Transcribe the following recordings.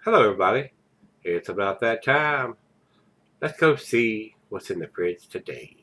Hello, everybody. It's about that time. Let's go see what's in the fridge today.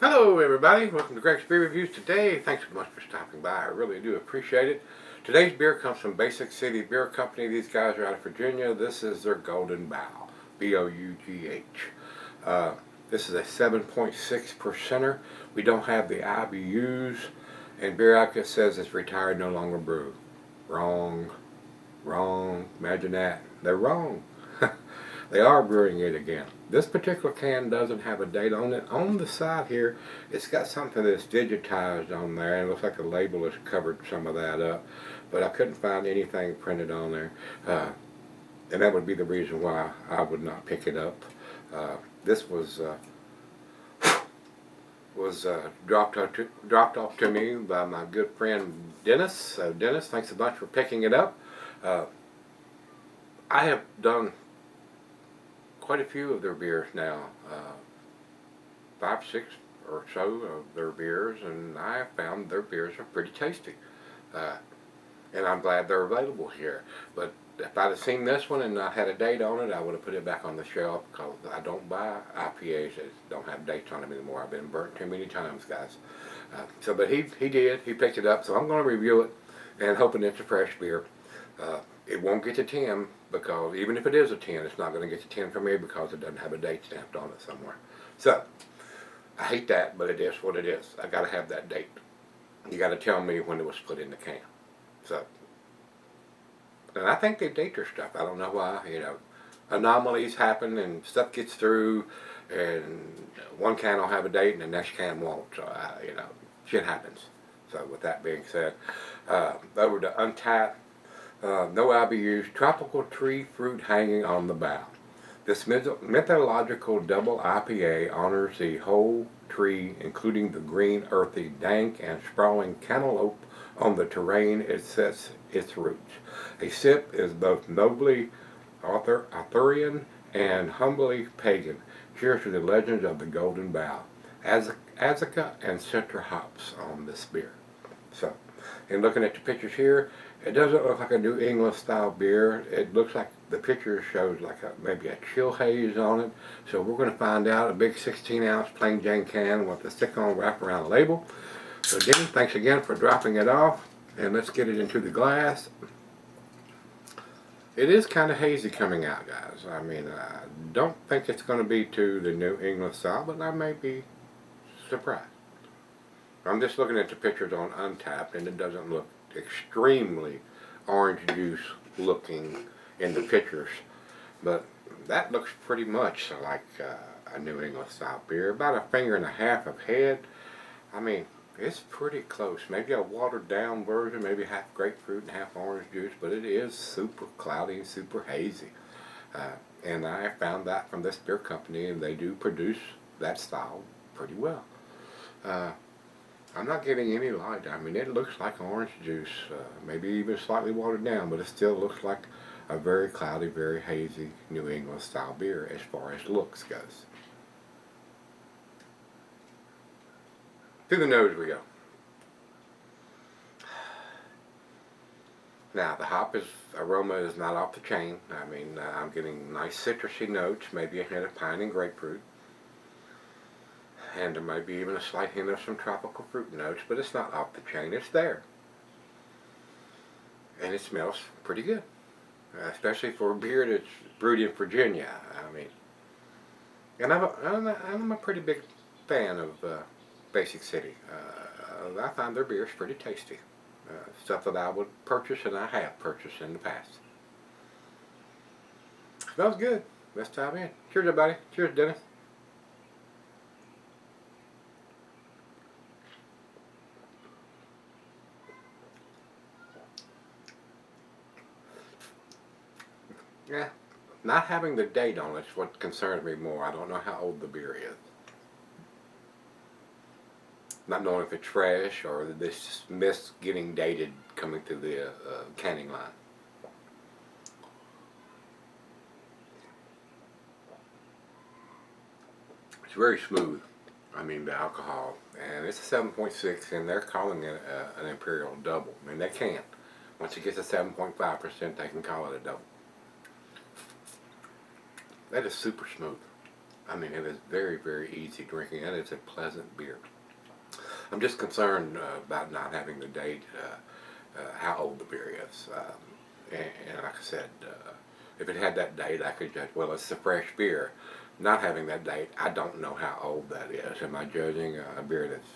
Hello, everybody. Welcome to Gregsbeerreviews today. Thanks so much for stopping by. I really do appreciate it. Today's beer comes from Basic City Beer Company. These guys are out of Virginia. This is their Golden Bough, B-O-U-G-H. This is a 7.6 percenter. We don't have the IBUs, and Beer Advocate says it's retired, no longer brew. Wrong. Wrong. Imagine that. They're wrong. They are brewing it again. This particular can doesn't have a date on it. On the side here, it's got something that's digitized on there, and it looks like the label has covered some of that up. But I couldn't find anything printed on there. And that would be the reason why I would not pick it up. This was dropped off to me by my good friend Dennis. So Dennis, thanks a bunch for picking it up. I have done quite a few of their beers now, 5, 6 or so of their beers, and I have found their beers are pretty tasty. And I'm glad they're available here. But if I'd have seen this one and not had a date on it, I would have put it back on the shelf, because I don't buy IPAs that don't have dates on them anymore. I've been burnt too many times, guys. But he did. He picked it up, so I'm going to review it, and hoping it's a fresh beer. It won't get to 10, because even if it is a 10, it's not going to get to 10 for me, because it doesn't have a date stamped on it somewhere. So, I hate that, but it is what it is. I got to have that date. You got to tell me when it was put in the can. So, and I think they date their stuff. I don't know why. Anomalies happen and stuff gets through, and one can will have a date and the next can won't. So, shit happens. So, with that being said, over to Untapped. No IBUs, tropical tree fruit hanging on the bough. This mythological double IPA honors the whole tree, including the green, earthy, dank, and sprawling cantaloupe on the terrain it sets its roots. A sip is both nobly Arthurian and humbly pagan. Cheers to the legends of the Golden Bough. Azaka and center hops on this beer. So, in looking at the pictures here, it doesn't look like a New England style beer. It looks like the picture shows like maybe a chill haze on it. So we're going to find out. A big 16-ounce plain Jane can with the stick-on wraparound label. So Denny, thanks again for dropping it off. And let's get it into the glass. It is kind of hazy coming out, guys. I mean, I don't think it's going to be to the New England style, but I may be surprised. I'm just looking at the pictures on Untapped, and it doesn't look extremely orange juice looking in the pictures, but that looks pretty much like a New England style beer. About a finger and a half of head. I mean, it's pretty close. Maybe a watered down version, maybe half grapefruit and half orange juice, but it is super cloudy and super hazy. And I found that from this beer company, and they do produce that style pretty well. I'm not getting any light. I mean, it looks like orange juice, maybe even slightly watered down, but it still looks like a very cloudy, very hazy New England style beer as far as looks goes. Through the nose we go. Now, the aroma is not off the chain. I mean, I'm getting nice citrusy notes, maybe a hint of pine and grapefruit. And there might be even a slight hint of some tropical fruit notes, but it's not off the chain. It's there. And it smells pretty good, especially for a beer that's brewed in Virginia. I mean, and I'm a pretty big fan of Basic City. I find their beers pretty tasty. Stuff that I would purchase, and I have purchased in the past. Smells good. Let's dive in. Cheers, everybody. Cheers, Dennis. not having the date on it is what concerns me more. I don't know how old the beer is. Not knowing if it's fresh or this mist getting dated coming through the canning line. It's very smooth. I mean, the alcohol, and it's a 7.6, and they're calling it an Imperial Double. I mean, they can. Once it gets to 7.5%, they can call it a double. That is super smooth. I mean, it is very, very easy drinking, and it's a pleasant beer. I'm just concerned about not having the date, how old the beer is. And like I said, if it had that date, I could judge, well, it's a fresh beer. Not having that date, I don't know how old that is. Am I judging a beer that's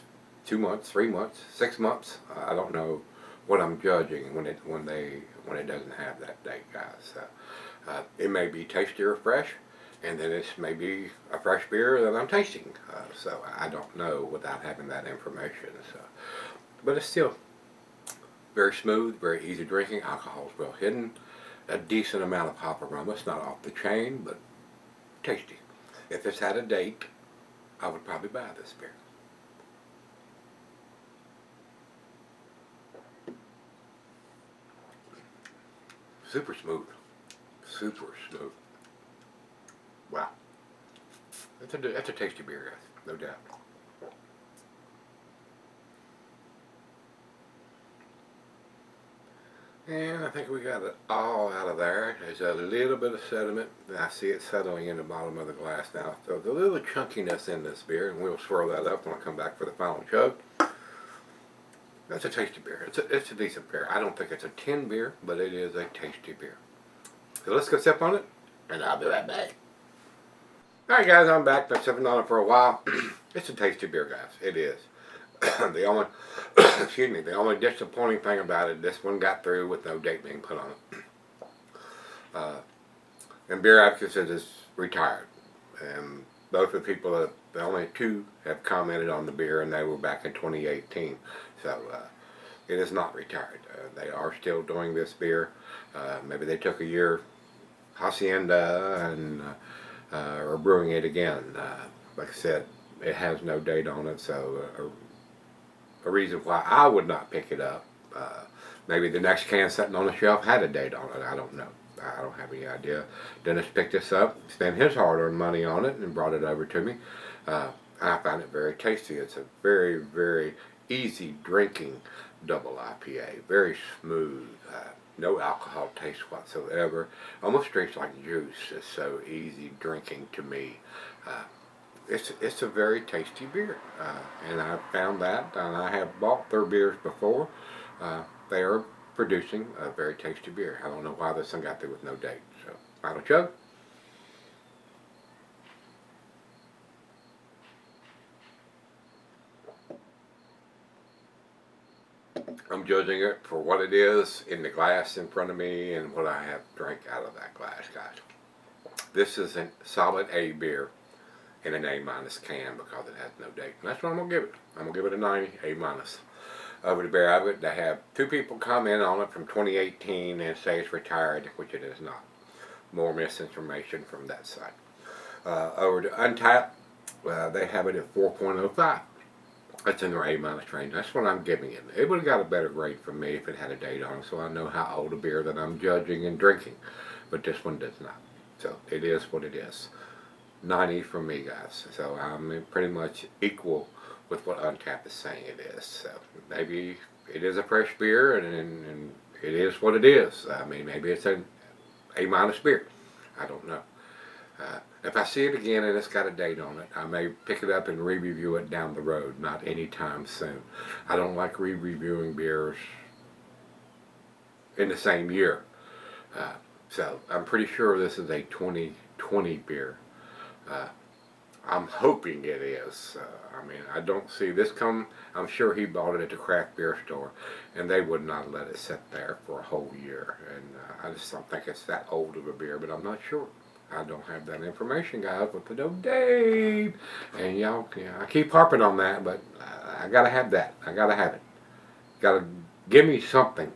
2 months, 3 months, 6 months? I don't know what I'm judging when it doesn't have that date, guys. It may be tasty or fresh, and then it's maybe a fresh beer that I'm tasting. So I don't know without having that information. So, but it's still very smooth, very easy drinking. Alcohol's well hidden. A decent amount of hop aroma. It's not off the chain, but tasty. If it's had a date, I would probably buy this beer. Super smooth. Super smooth. Wow. That's a tasty beer, guys. No doubt. And I think we got it all out of there. There's a little bit of sediment. I see it settling in the bottom of the glass now. So there's a little chunkiness in this beer, and we'll swirl that up when I come back for the final chug. That's a tasty beer. It's a decent beer. I don't think it's a tin beer, but it is a tasty beer. So let's go sip on it, and I'll be right back. Alright guys, I'm back. Been sipping on it for a while. It's a tasty beer, guys. It is. The only the only disappointing thing about it, this one got through with no date being put on it. And Beer Advocates is retired. And both of the people, the only two have commented on the beer, and they were back in 2018. So it is not retired. They are still doing this beer. Maybe they took a year hacienda and are brewing it again. Like I said, it has no date on it, so a reason why I would not pick it up. Maybe the next can sitting on the shelf had a date on it. I don't know. I don't have any idea. Dennis picked this up, spent his hard-earned money on it, and brought it over to me. I found it very tasty. It's a very, very easy drinking double IPA. Very smooth. No alcohol taste whatsoever. Almost tastes like juice. It's so easy drinking to me. It's a very tasty beer, and I found that, and I have bought their beers before. They are producing a very tasty beer. I don't know why this one got there with no date. So, final chug. I'm judging it for what it is in the glass in front of me and what I have drank out of that glass, guys. This is a solid A beer in an A- can because it has no date. And that's what I'm going to give it. I'm going to give it a 90, A-. Over to Beer Advocate, they have two people comment on it from 2018 and say it's retired, which it is not. More misinformation from that side. Over to Untappd, they have it at 4.05. That's in their A- range. That's what I'm giving it. It would have got a better grade from me if it had a date on it, so I know how old a beer that I'm judging and drinking. But this one does not. So it is what it is. 90 from me, guys. So I'm pretty much equal with what Untappd is saying it is. So maybe it is a fresh beer, and it is what it is. I mean, maybe it's an A- beer. I don't know. If I see it again and it's got a date on it, I may pick it up and re-review it down the road, not anytime soon. I don't like re-reviewing beers in the same year. So I'm pretty sure this is a 2020 beer. I'm hoping it is. I mean, I don't see this come. I'm sure he bought it at the craft beer store, and they would not let it sit there for a whole year. And I just don't think it's that old of a beer, but I'm not sure. I don't have that information, guys, with the no date. And y'all, I keep harping on that, but I gotta have that. I gotta have it. Gotta give me something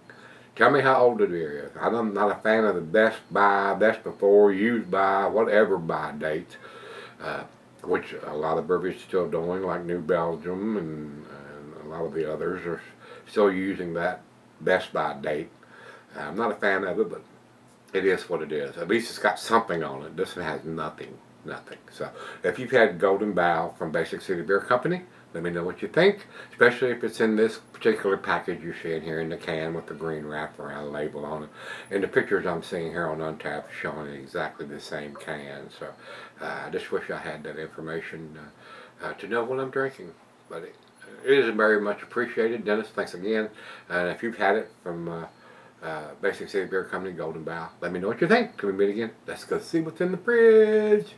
Tell me how old the beer is. I'm not a fan of the best by, best before, used by, whatever by dates, uh, which a lot of breweries are still doing, like New Belgium and a lot of the others are still using that best by date. I'm not a fan of it, but it is what it is. At least it's got something on it. This one has nothing. Nothing. So if you've had Golden Bough from Basic City Beer Company, let me know what you think, especially if it's in this particular package you're seeing here in the can with the green wrapper and a label on it. And the pictures I'm seeing here on Untappd showing exactly the same can. So I just wish I had that information to know what I'm drinking. But it is very much appreciated. Dennis, thanks again. And if you've had it from Basic City Beer Company, Golden Bough, let me know what you think. Can we meet again? Let's go see what's in the fridge.